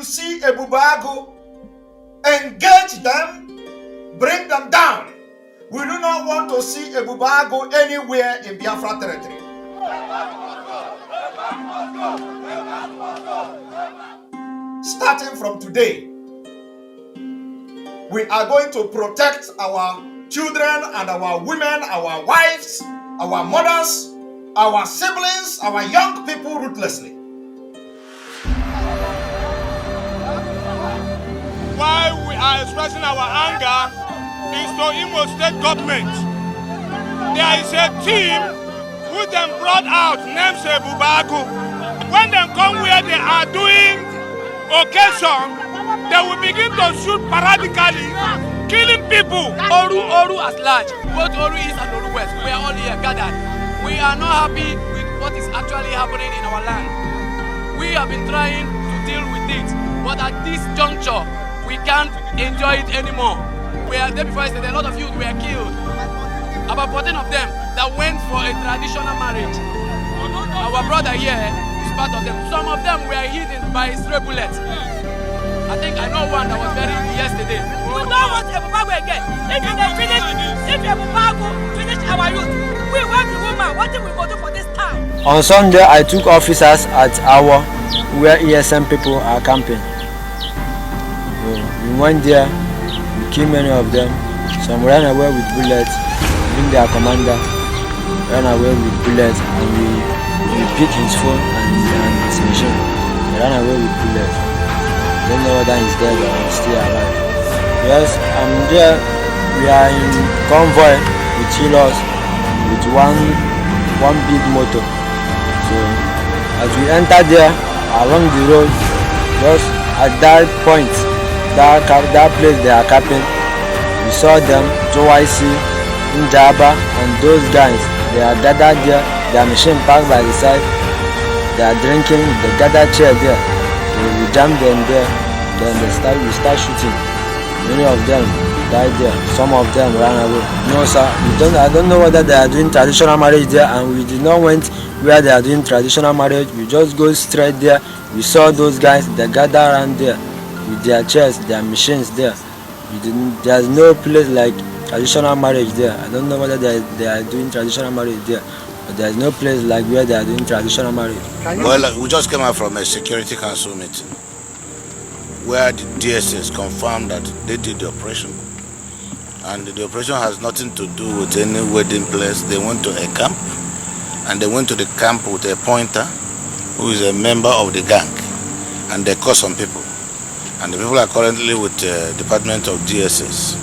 you see EBUBEAGU, engage them, bring them down. We do not want to see EBUBEAGU anywhere in Biafra territory. Starting from today, we are going to protect our children and our women, our wives, our mothers, our siblings, our young people ruthlessly. Why we are expressing our anger is to Imo State government. There is a team who them brought out named EBUBEAGU. When they come where they are doing occasion, they will begin to shoot paradically, killing people. Oru as large, both Oru East and Oru West, we are all here gathered. We are not happy with what is actually happening in our land. We have been trying to deal with it, but at this juncture, we can't enjoy it anymore. We are there before yesterday, a lot of youth were killed. About 14 of them that went for a traditional marriage. Our brother here is part of them. Some of them were hidden by stray bullets. I think I know one that was buried yesterday. We don't want EBUBEAGU again. If EBUBEAGU finish our youth, we want the woman. What do we go do for this town? On Sunday, I took officers at our where ESM people are camping. We went there, we killed many of them. Some ran away with bullets, even their commander ran away with bullets, and we picked his phone and his machine. He ran away with bullets. I don't know whether he's dead or he's still alive. Yes, I'm there. We are in convoy with healers with one big motor. So as we enter there along the road, just at that point, that place they are camping, we saw them, JYC, Njaba, and those guys. They are gathered there, their machine parked by the side. They are drinking, they gathered chair there. So we jammed them there, then we start shooting. Many of them died there, some of them ran away. No sir, I don't know whether they are doing traditional marriage there, and we did not went where they are doing traditional marriage. We just go straight there. We saw those guys, they gathered around there with their chairs, their machines there. There's no place like traditional marriage there. I don't know whether they are doing traditional marriage there, but there's no place like where they are doing traditional marriage. Well, we just came out from a Security Council meeting where the DSS confirmed that they did the operation, and the operation has nothing to do with any wedding place. They went to a camp, and they went to the camp with a pointer who is a member of the gang, and they caught some people, and the people are currently with the Department of DSS.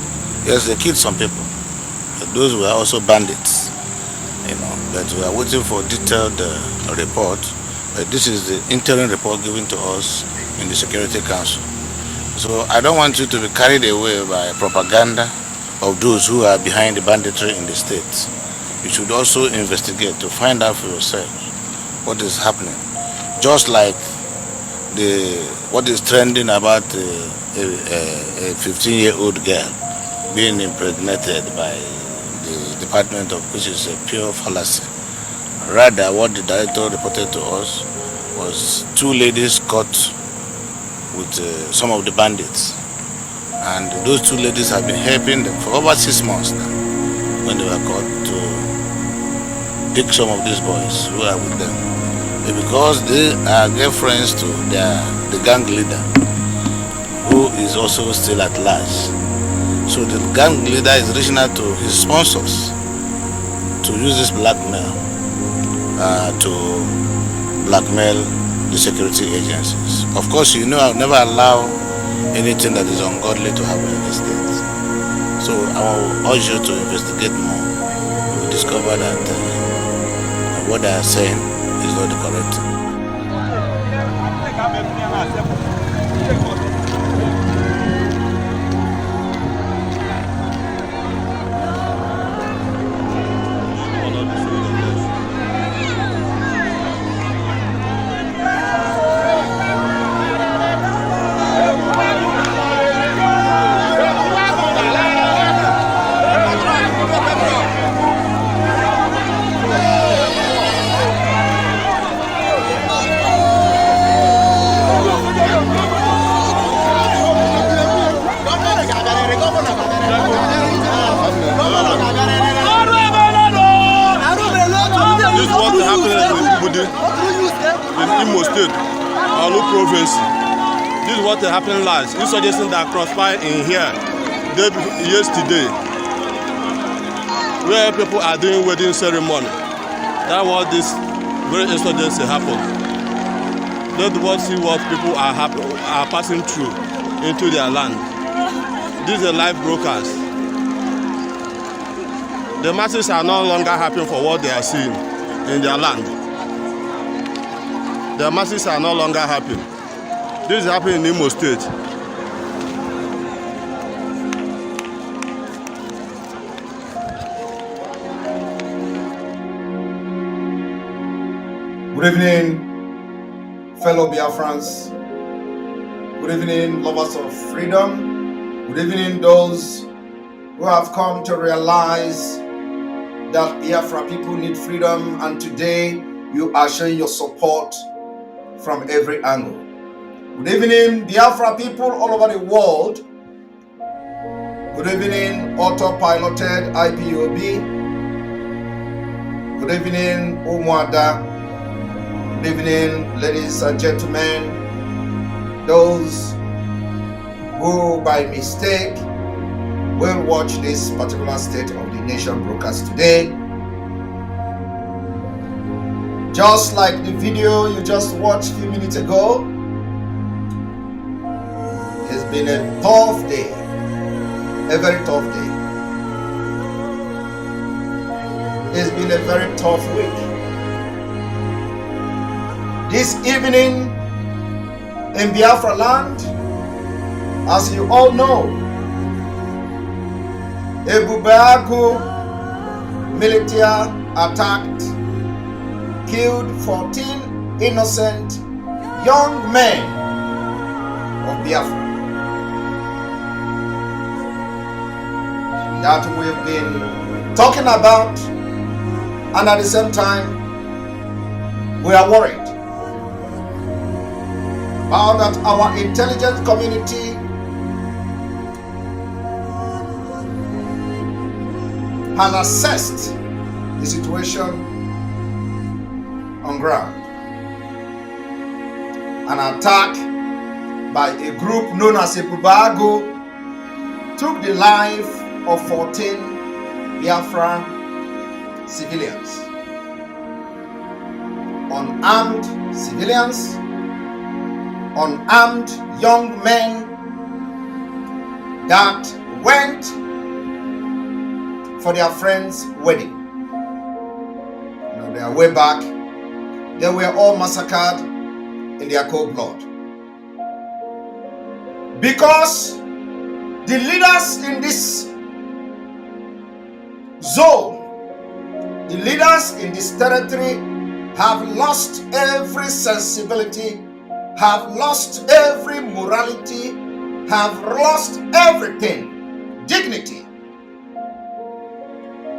Yes, they killed some people. Those were also bandits, but we are waiting for detailed report. This is the interim report given to us in the Security Council. So I don't want you to be carried away by propaganda of those who are behind the banditry in the state. You should also investigate to find out for yourself what is happening. Just like what is trending about a 15-year-old girl being impregnated by the Department of, which is a pure fallacy. Rather, what the director reported to us was 2 ladies caught with some of the bandits, and those 2 ladies have been helping them for over 6 months now when they were caught to pick some of these boys who are with them, because they are girlfriends to the gang leader, who is also still at large. So the gang leader is reaching out to his sponsors to use this blackmail to blackmail the security agencies. Of course, I'll never allow anything that is ungodly to happen in the state. So I will urge you to investigate more. You will discover that what they are saying is not the correct thing. Kalu province. This is what happened last. Insurgency that crossfired in here yesterday, where people are doing wedding ceremony. That's what this very insurgency happened. Let the world see what people are passing through into their land. These are live brokers. The masses are no longer happy for what they are seeing in their land. The masses are no longer happy. This is happening in Imo State. Good evening, fellow Biafrans. Good evening, lovers of freedom. Good evening, those who have come to realize that Biafra people need freedom, and today you are showing your support from every angle. Good evening, Biafra people all over the world. Good evening, autopiloted IPOB. Good evening, Umuada. Good evening, ladies and gentlemen. Those who by mistake will watch this particular State of the Nation broadcast today. Just like the video you just watched a few minutes ago, it's been a tough day, a very tough day. It's been a very tough week. This evening in Biafra land, as you all know, EBUBEAGU military attacked, killed 14 innocent young men of Biafra that we've been talking about, and at the same time we are worried about that our intelligence community has assessed the situation on ground. An attack by a group known as EBUBEAGU took the life of 14 Biafra civilians, unarmed civilians, unarmed young men that went for their friend's wedding. On their way back, they were all massacred in their cold blood. Because the leaders in this zone, the leaders in this territory have lost every sensibility, have lost every morality, have lost everything, dignity,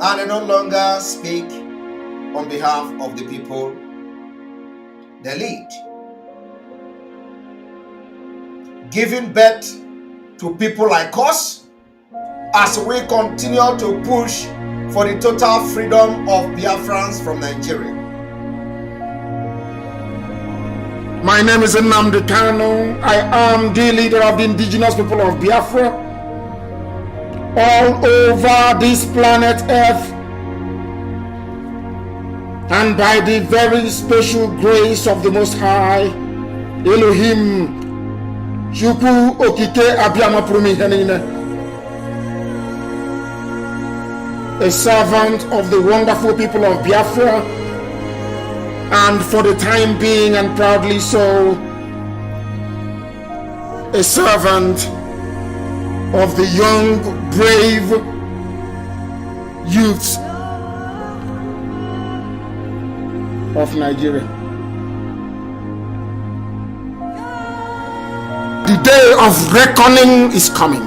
and they no longer speak on behalf of the people they lead. Giving birth to people like us as we continue to push for the total freedom of Biafrans from Nigeria. My name is Nnamdi Kanu. I am the leader of the indigenous people of Biafra all over this planet Earth, and by the very special grace of the Most High, Elohim, Chukwu Okike Abiyama Purumi Henine, a servant of the wonderful people of Biafra, and for the time being, and proudly so, a servant of the young, brave youths of Nigeria. The day of reckoning is coming.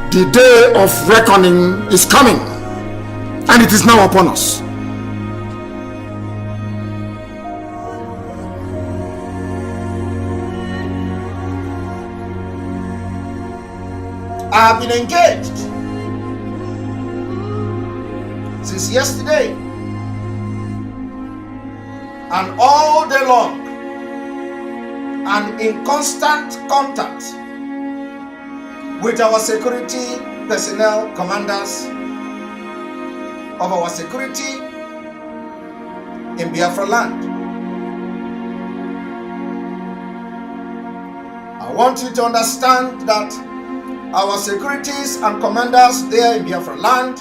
The day of reckoning is coming, and it is now upon us. I have been engaged since yesterday and all day long and in constant contact with our security personnel, commanders of our security in Biafra land. I want you to understand that our securities and commanders there in Biafra land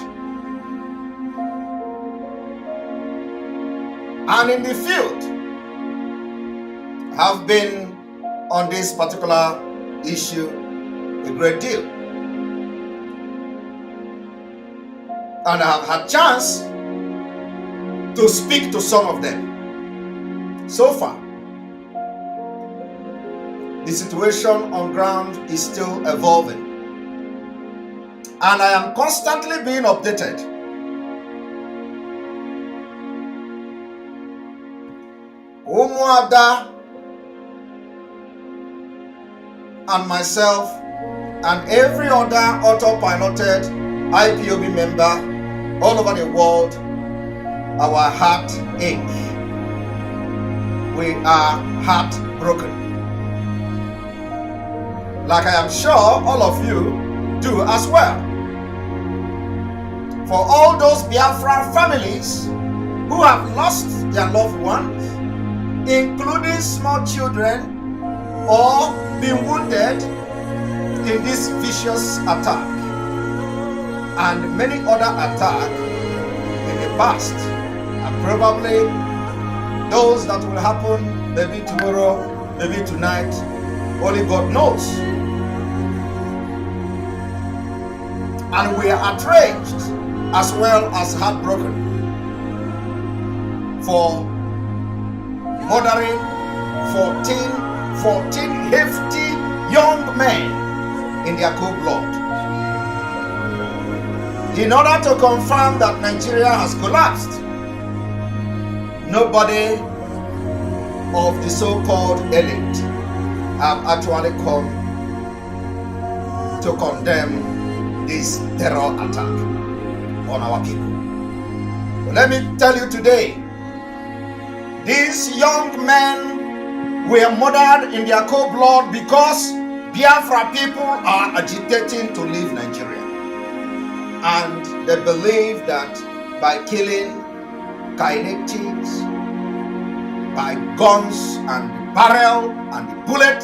and in the field have been on this particular issue a great deal. And I have had chance to speak to some of them. So far, the situation on ground is still evolving. And I am constantly being updated. Umuada and myself and every other auto-piloted IPOB member all over the world, our heart aches. We are heartbroken. Like I am sure all of you do as well. For all those Biafra families who have lost their loved ones, including small children, or been wounded in this vicious attack and many other attacks in the past, and probably those that will happen maybe tomorrow, maybe tonight, only God knows. And we are outraged as well as heartbroken for murdering 14 hefty young men in their cold blood, in order to confirm that Nigeria has collapsed. Nobody of the so-called elite have actually come to condemn this terror attack on our people. But let me tell you today, these young men were murdered in their cold blood because Biafra people are agitating to leave Nigeria. And they believe that by killing kinetics, by guns and the barrel and the bullet,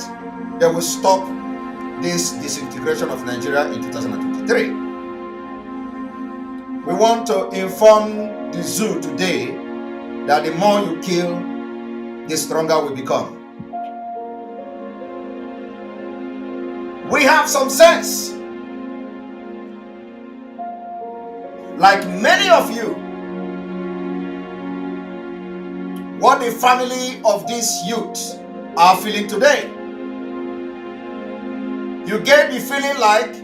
they will stop this disintegration of Nigeria in 2023. We want to inform the zoo today that the more you kill, the stronger we become. We have some sense. Like many of you, what the family of these youths are feeling today. You get the feeling like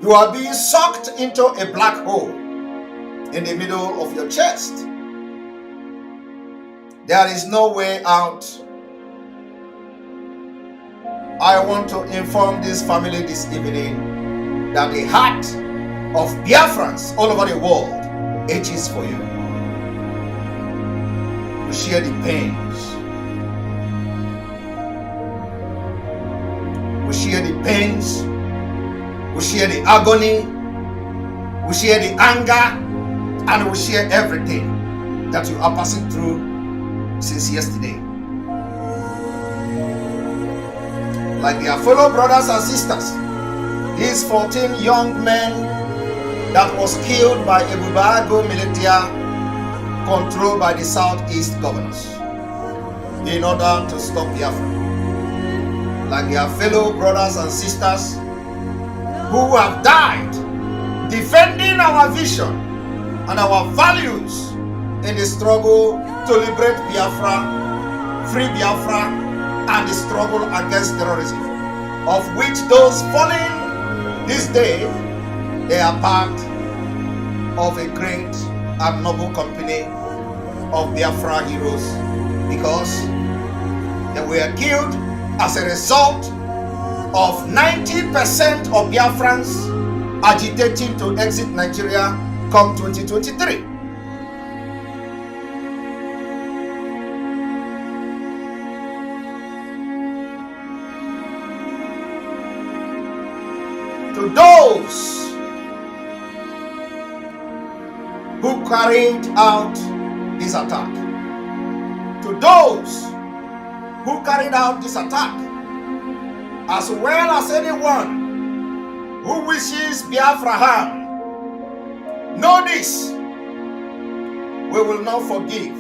you are being sucked into a black hole in the middle of your chest. There is no way out. I want to inform this family this evening that the heart of Biafrans all over the world aches for you. We share the pains. We share the pains. We share the agony. We share the anger. And we share everything that you are passing through since yesterday. Like their fellow brothers and sisters, these 14 young men that was killed by EBUBEAGU militia controlled by the Southeast governors in order to stop Biafra. Like their fellow brothers and sisters who have died defending our vision and our values in the struggle to liberate Biafra, free Biafra, and the struggle against terrorism, of which those falling this day, they are part of a great and noble company of Biafra heroes, because they were killed as a result of 90% of Biafrans agitating to exit Nigeria come 2023. to those who carried out this attack, to those who carried out this attack, as well as anyone who wishes Biafra harm, know this: we will not forgive,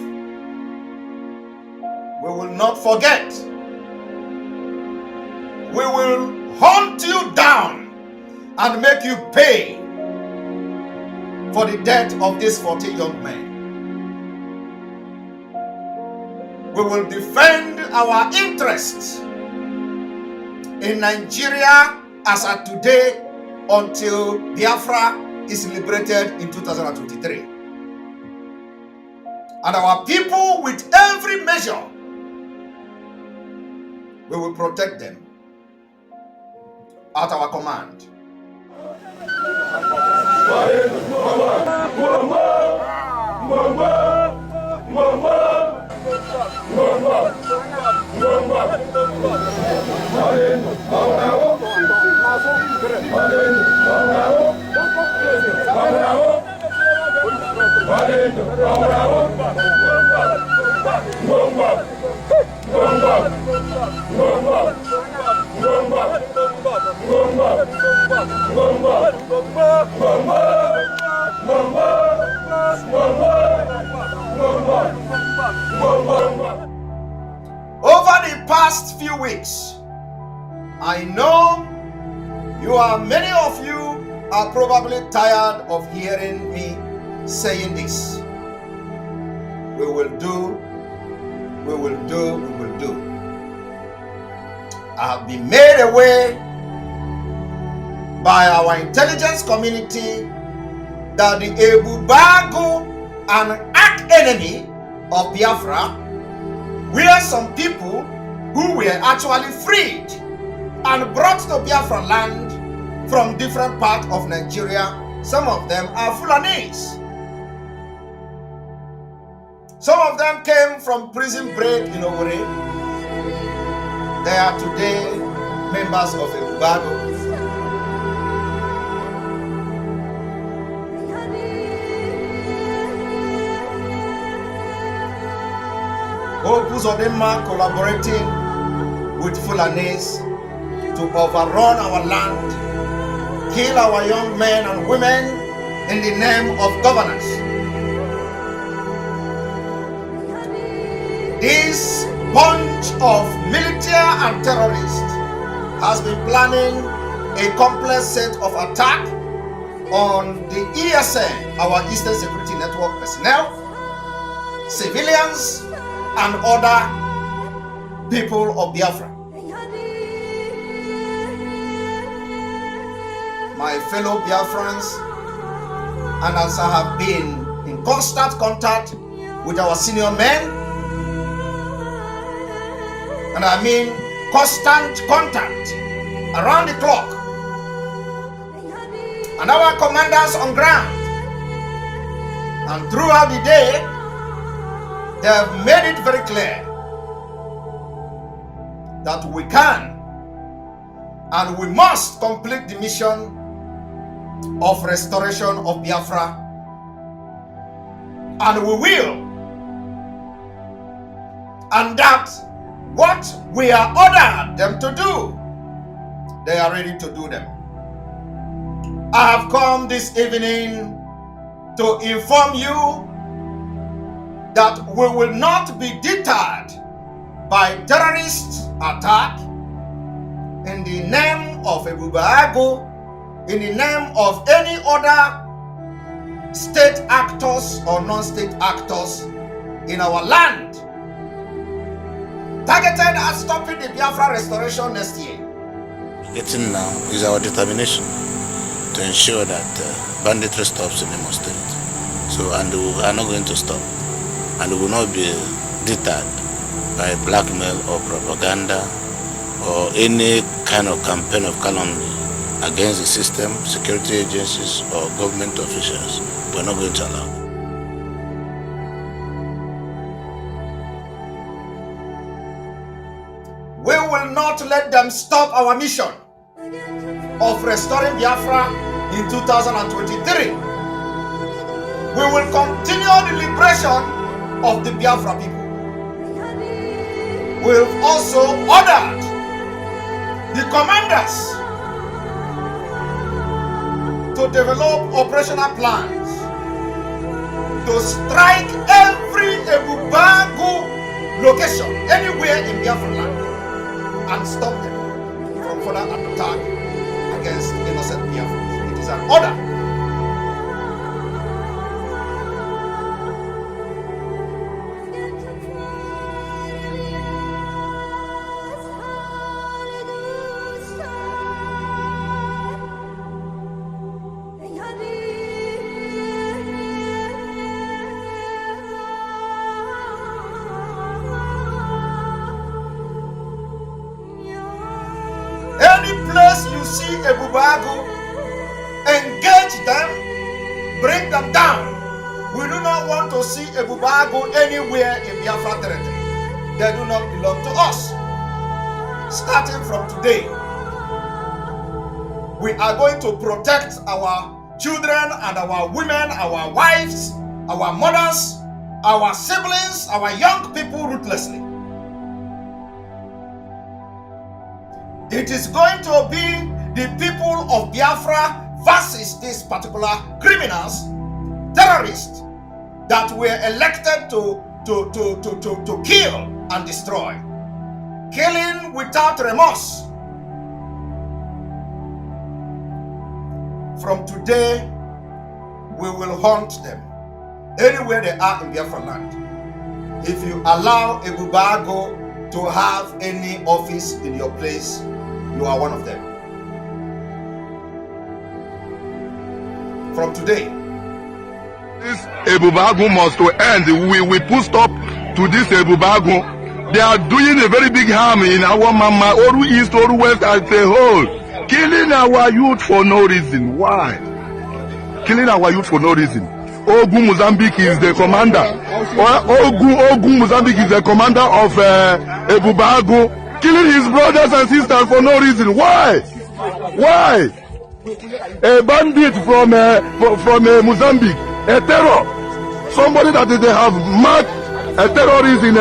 we will not forget, we will hunt you down and make you pay for the death of these 40 young men. We will defend our interests in Nigeria as at today until Biafra is liberated in 2023. And our people, with every measure, we will protect them at our command. Over the past few weeks, I know many of you are probably tired of hearing me saying this. We will do, we will do, we will do. I have been made aware by our intelligence community that the EBUBEAGU, an arch enemy of Biafra, were some people who were actually freed and brought to Biafra land from different parts of Nigeria. Some of them are Fulanese. Some of them came from prison break in Owerri. They are today members of EBUBEAGU. Opus Odema collaborating with Fulanese to overrun our land, kill our young men and women in the name of governance. This bunch of military and terrorists has been planning a complex set of attack on the ESN, our Eastern Security Network personnel, civilians, and other people of Biafra. My fellow Biafrans, and as I have been in constant contact with our senior men, and I mean constant contact around the clock, and our commanders on ground, and throughout the day, they have made it very clear that we can and we must complete the mission of restoration of Biafra, and we will, and that what we are ordered them to do, they are ready to do them. I have come this evening to inform you that we will not be deterred by terrorist attack in the name of EBUBEAGU, in the name of any other state actors or non-state actors in our land, targeted at stopping the Biafra restoration next year. Getting now is our determination to ensure that banditry stops in Imo State. So, and we are not going to stop. And we will not be deterred by blackmail or propaganda or any kind of campaign of calumny against the system, security agencies, or government officials. We are not going to allow them. We will not let them stop our mission. of restoring Biafra in 2023. We will continue the liberation of the Biafra people. We've also ordered the commanders to develop operational plans to strike every EBUBEAGU location anywhere in Biafra land and stop them from further attack against innocent Biafrans. It is an order. Place you see EBUBEAGU, engage them, bring them down. We do not want to see EBUBEAGU anywhere in Biafra territory. They do not belong to us. Starting from today, we are going to protect our children and our women, our wives, our mothers, our siblings, our young people ruthlessly. It is going to be the people of Biafra versus these particular criminals, terrorists that were elected to kill and destroy. Killing without remorse. From today, we will hunt them anywhere they are in Biafra land. If you allow EBUBEAGU to have any office in your place, you are one of them. From today, this EBUBEAGU must to end. We put stop to this EBUBEAGU. They are doing a very big harm in our mama, Oru East, Oru West as a whole. Killing our youth for no reason. Why? Killing our youth for no reason. Ogu Mozambique is the commander. Ogu Mozambique is the commander of EBUBEAGU. Killing his brothers and sisters for no reason. Why? Why? A bandit from Mozambique, a terror, somebody that they have marked a terrorist in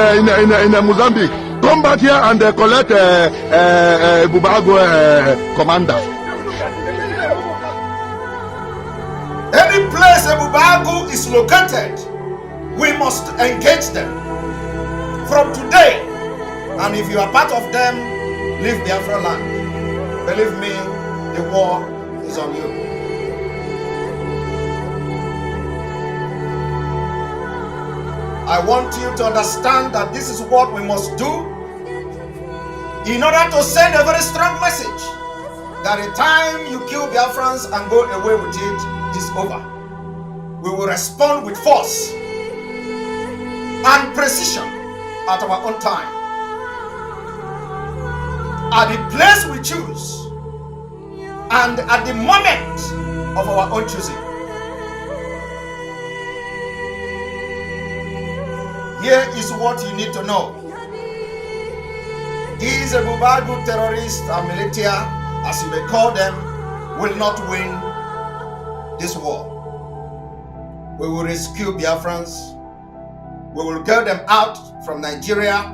Mozambique, come back here and collect EBUBEAGU commander. Any place EBUBEAGU is located, we must engage them from today. And if you are part of them, leave Biafra land. Believe me, the war is on you. I want you to understand that this is what we must do in order to send a very strong message that the time you kill Biafrans and go away with it is over. We will respond with force and precision at our own time, at the place we choose, and at the moment of our own choosing. Here is what you need to know. These EBUBEAGU terrorists and militia, as you may call them, will not win this war. We will rescue Biafrans. We will get them out from Nigeria,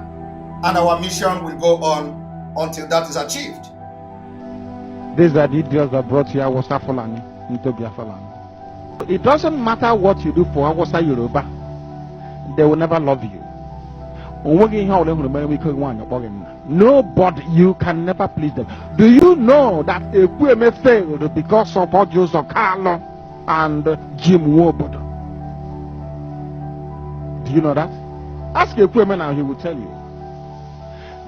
and our mission will go on until that is achieved. These are the idiots that brought here Hausa Fulani into Biafra land. It doesn't matter what you do for Hausa Yoruba, they will never love you. Nobody, you can never please them. Do you know that Ekpa failed because of Joseph Carlo and Jim Wobodo? Do you know that? Ask Ekpa now, he will tell you.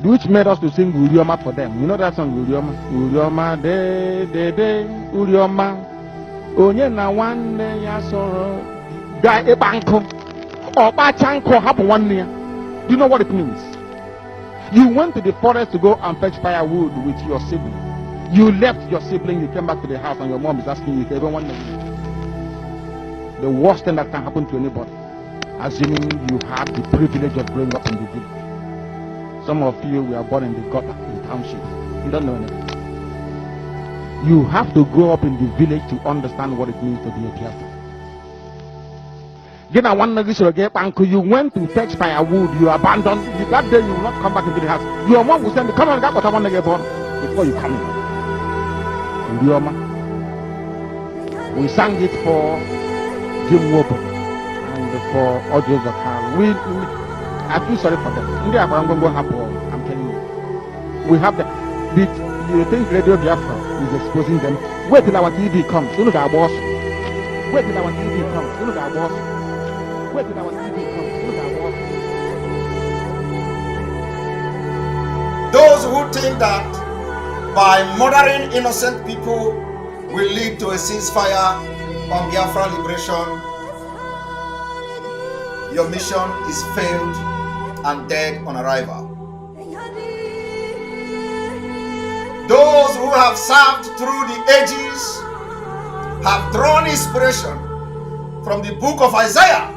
Which made us to sing Urioma for them. You know that song, Urioma? Urioma, de, Urioma. Onye na wane ya soro. Guy ebanko. Oba chanko hapo one year. Do you know what it means? You went to the forest to go and fetch firewood with your sibling. You left your sibling, you came back to the house, and your mom is asking you if everyone knows. The worst thing that can happen to anybody, assuming you have the privilege of growing up in the village. Some of you were born in the gutter, in the township. You don't know anything. You have to grow up in the village to understand what it means to be a Biafra. You know, one uncle, you went to fetch firewood, you abandoned. That day you will not come back into the house. Your mom will send you, come on, get what I want to get on before you come in. We sang it for Jim Wobo and for audios of her. I feel sorry for them. I'm telling you. We have the you think Radio Biafra is exposing them? Wait till our TV comes. You know our boss. Wait till our TV comes. You know our boss. Wait till our TV comes. You know our boss. Those who think that by murdering innocent people will lead to a ceasefire on Biafra liberation, your mission is failed and dead on arrival. Those who have served through the ages have drawn inspiration from the book of Isaiah,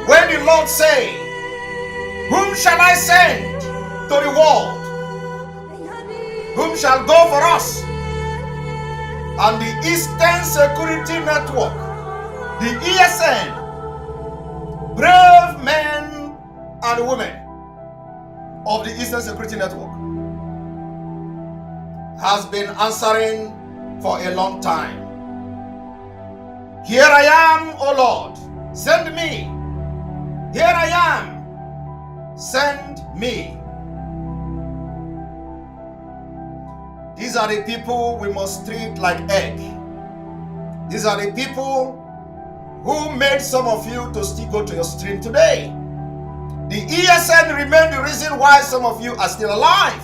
when the Lord said, "Whom shall I send to the world? Whom shall go for us?" And the Eastern Security Network, the ESN, brave men and women of the Eastern Security Network, has been answering for a long time. Here I am, O Lord, send me. Here I am, send me. These are the people we must treat like egg. These are the people who made some of you to still go to your stream today. The ESN remain the reason why some of you are still alive.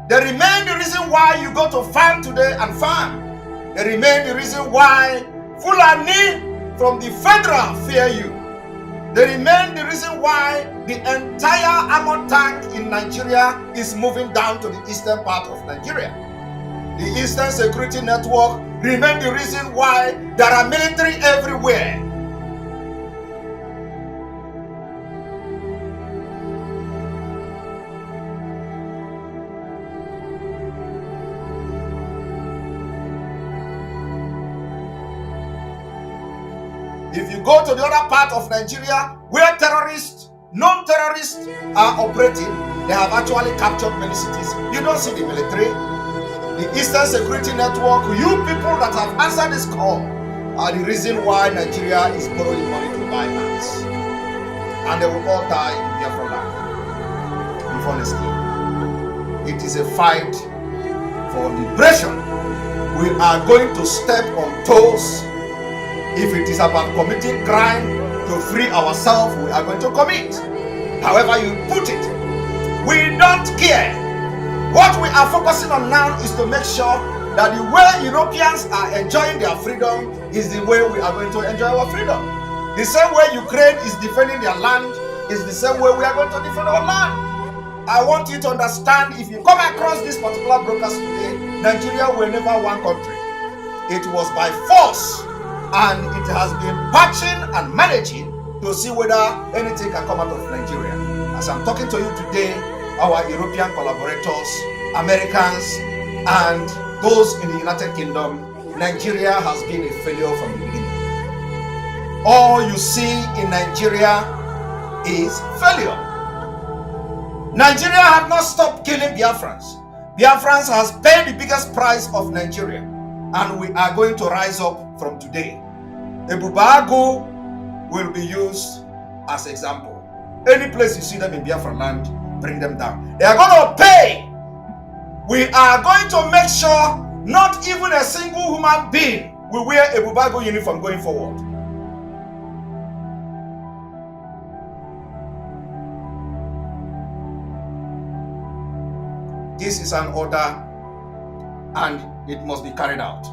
They remain the reason why you go to farm today and farm. They remain the reason why Fulani from the federal fear you. They remain the reason why the entire armored tank in Nigeria is moving down to the eastern part of Nigeria. The Eastern Security Network remain the reason why there are military everywhere. If you go to the other part of Nigeria where terrorists, non-terrorists are operating, they have actually captured many cities. You don't see the military. The Eastern Security Network, you people that have answered this call, are the reason why Nigeria is borrowing money to buy arms. And they will all die in Biafra land. If honestly, it is a fight for liberation. We are going to step on toes. If it is about committing crime to free ourselves, we are going to commit. However you put it, we don't care. What we are focusing on now is to make sure that the way Europeans are enjoying their freedom is the way we are going to enjoy our freedom. The same way Ukraine is defending their land is the same way we are going to defend our land. I want you to understand, if you come across this particular broadcast today, Nigeria were never one country. It was by force. And it has been patching and managing to see whether anything can come out of Nigeria. As I'm talking to you today, our European collaborators, Americans, and those in the United Kingdom, Nigeria has been a failure from the beginning. All you see in Nigeria is failure. Nigeria have not stopped killing Biafrans. Biafrans has paid the biggest price of Nigeria, and we are going to rise up from today. EBUBEAGU will be used as example. Any place you see them in Biafra land, bring them down. They are going to pay. We are going to make sure not even a single human being will wear a EBUBEAGU uniform going forward. This is an order and it must be carried out.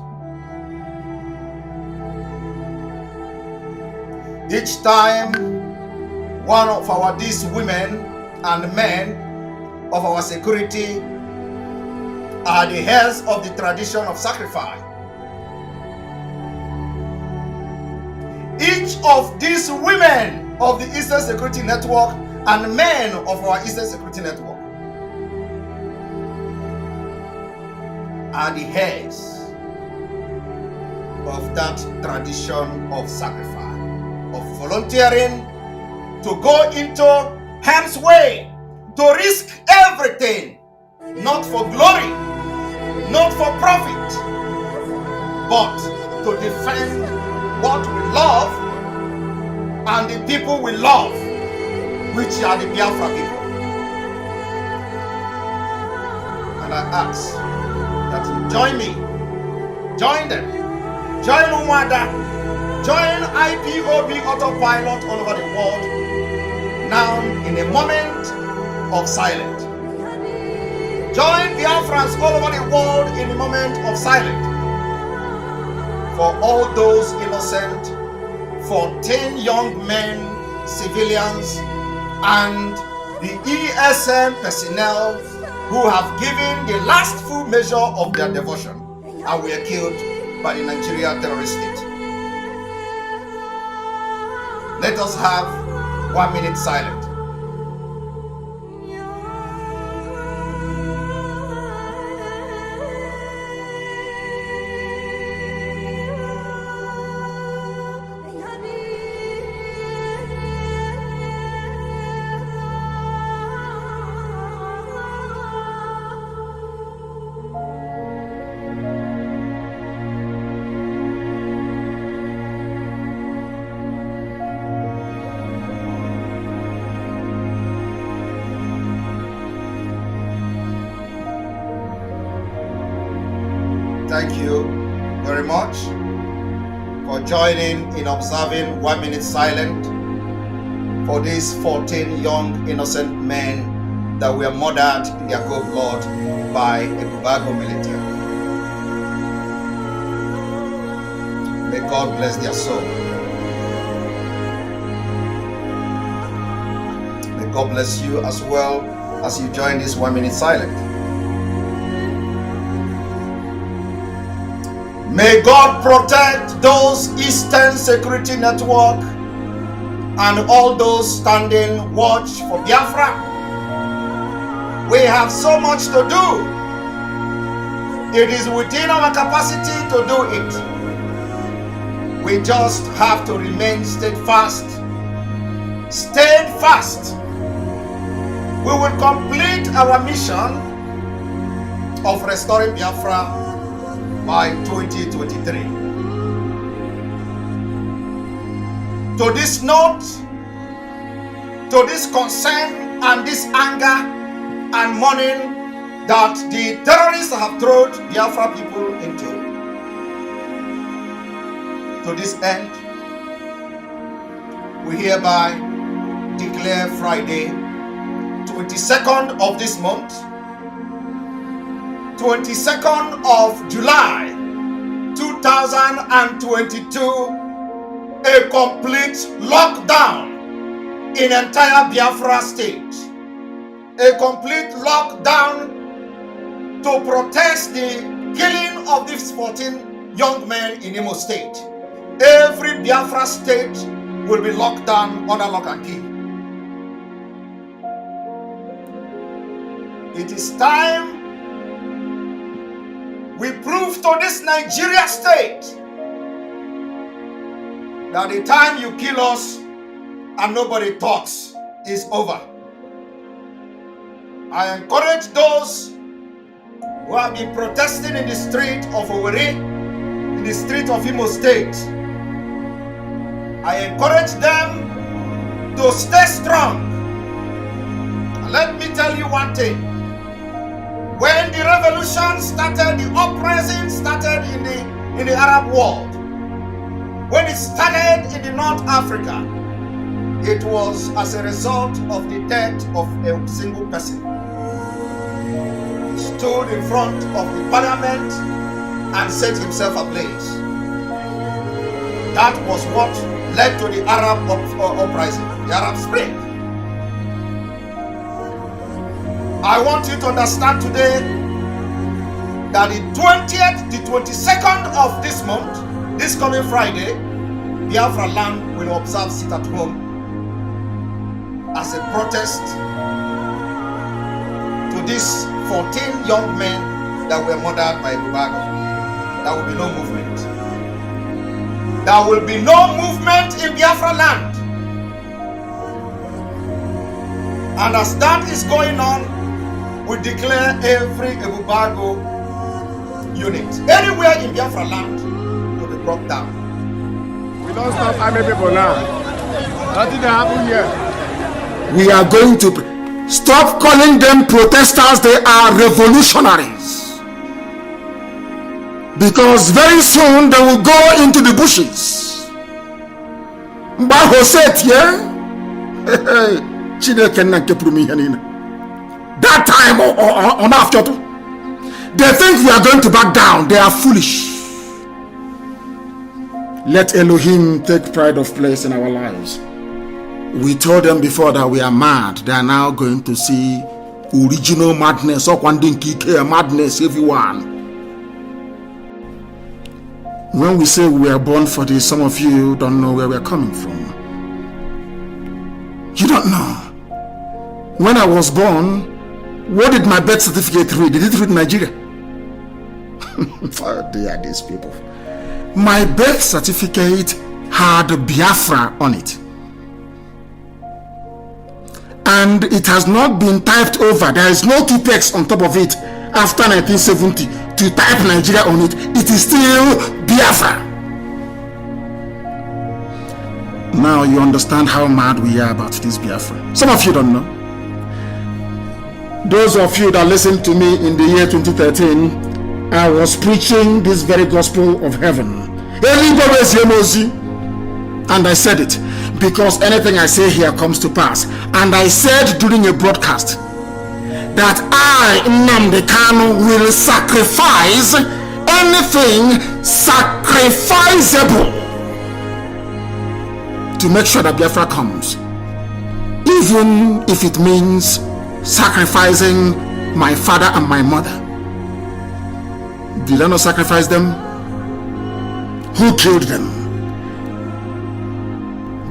Each time one of these women and men of our security are the heirs of the tradition of sacrifice. Each of these women of the Eastern Security Network and men of our Eastern Security Network are the heads of that tradition of sacrifice, of volunteering to go into harm's way, to risk everything, not for glory, not for profit, but to defend what we love and the people we love, which are the Biafra people. And I ask that you join me, join them, join Umada, join IPOB autopilot all over the world, now in a moment of silence. Join Biafrans all over the world in a moment of silence for all those innocent 14 young men, civilians, and the ESM personnel who have given the last full measure of their devotion and were killed by the Nigeria terrorist state. Let us have 1 minute silence. Thank you very much for joining in observing 1 minute silence for these 14 young innocent men that were murdered in their cold blood by EBUBEAGU military. May God bless their soul. May God bless you as well as you join this 1 minute silence. May God protect those Eastern Security Network and all those standing watch for Biafra. We have so much to do. It is within our capacity to do it. We just have to remain steadfast. Steadfast. We will complete our mission of restoring Biafra by 2023. To this note, to this concern and this anger and mourning that the terrorists have thrown Biafra people into, to this end, we hereby declare Friday, 22nd of this month, 22nd of July 2022, a complete lockdown in entire Biafra state. A complete lockdown to protest the killing of these 14 young men in Imo State. Every Biafra state will be locked down under lock and key. It is time we prove to this Nigeria state that the time you kill us and nobody talks is over. I encourage those who have been protesting in the street of Owerri, in the street of Imo State. I encourage them to stay strong. And let me tell you one thing. When the revolution started, the uprising started in the Arab world. When it started in the North Africa, it was as a result of the death of a single person. He stood in front of the parliament and set himself ablaze. That was what led to the Arab uprising, the Arab Spring. I want you to understand today that the 20th, the 22nd of this month, this coming Friday, Biafra land will observe sit at home as a protest to these 14 young men that were murdered by EBUBEAGU. There will be no movement. There will be no movement in Biafra land. And as that is going on, we declare every EBUBEAGU unit anywhere in Biafra land to be brought down. We don't stop army people now. Nothing happen here. We are going to stop calling them protesters. They are revolutionaries. Because very soon they will go into the bushes. That time on after, they think we are going to back down. They are foolish. Let Elohim take pride of place in our lives. We told them before that we are mad. They are now going to see original madness, or madness, everyone. When we say we are born for this, some of you don't know where we are coming from. You don't know. When I was born, what did my birth certificate read? Did it read Nigeria? Oh, they are these people. My birth certificate had Biafra on it. And it has not been typed over. There is no text on top of it after 1970 to type Nigeria on it. It is still Biafra. Now you understand how mad we are about this Biafra. Some of you don't know. Those of you that listened to me in the year 2013, I was preaching this very gospel of heaven. And I said it because anything I say here comes to pass. And I said during a broadcast that I, Nnamdi Kanu, will sacrifice anything sacrificable to make sure that Biafra comes, even if it means sacrificing my father and my mother. Did I not sacrifice them? Who killed them?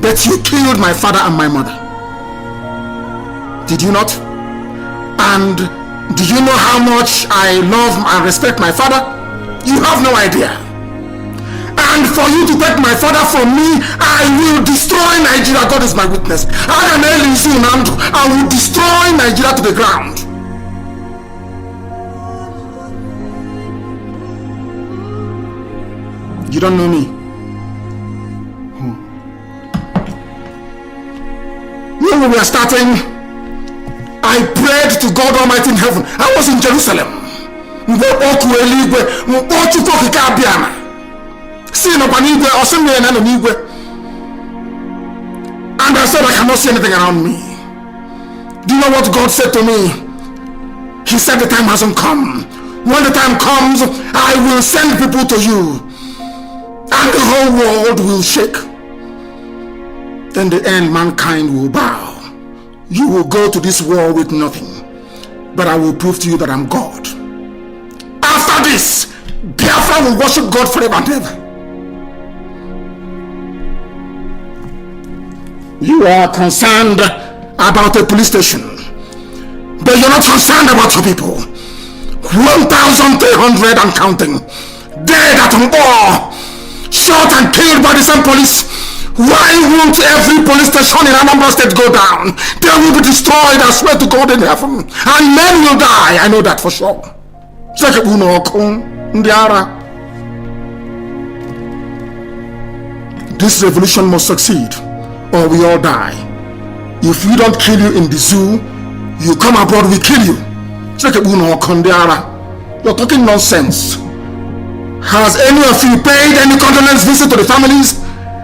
But you killed my father and my mother. Did you not? And do you know how much I love and respect my father? You have no idea. And for you to take my father from me, I will destroy Nigeria. God is my witness. I am Elinsu. I will destroy Nigeria to the ground. You don't know me. When we were starting, I prayed to God Almighty in heaven. I was in Jerusalem. And I said, I cannot see anything around me. Do you know what God said to me? He said, the time hasn't come. When the time comes, I will send people to you. And the whole world will shake. In the end, mankind will bow. You will go to this war with nothing. But I will prove to you that I'm God. After this, Biafra will worship God forever and ever. You are concerned about a police station, but you're not concerned about your people. 1,300 and counting, dead at war, shot and killed by the same police. Why won't every police station in Anambra State go down? They will be destroyed, I swear to God in heaven. And men will die, I know that for sure. This revolution must succeed, or we all die. If we don't kill you in the zoo, you come abroad, we kill you. You're talking nonsense. Has any of you paid any condolence visit to the families?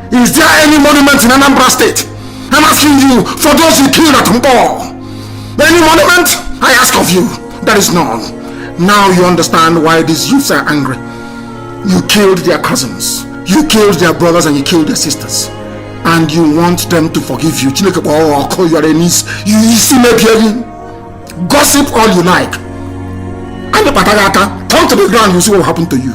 Is there any monument in Anambra State? I'm asking you, for those you killed at Mpo. Any monument? I ask of you. There is none. Now you understand why these youths are angry. You killed their cousins. You killed their brothers and you killed their sisters. And you want them to forgive you. You see me, gossip all you like. And the Patagata, come to the ground, you see what will happen to you.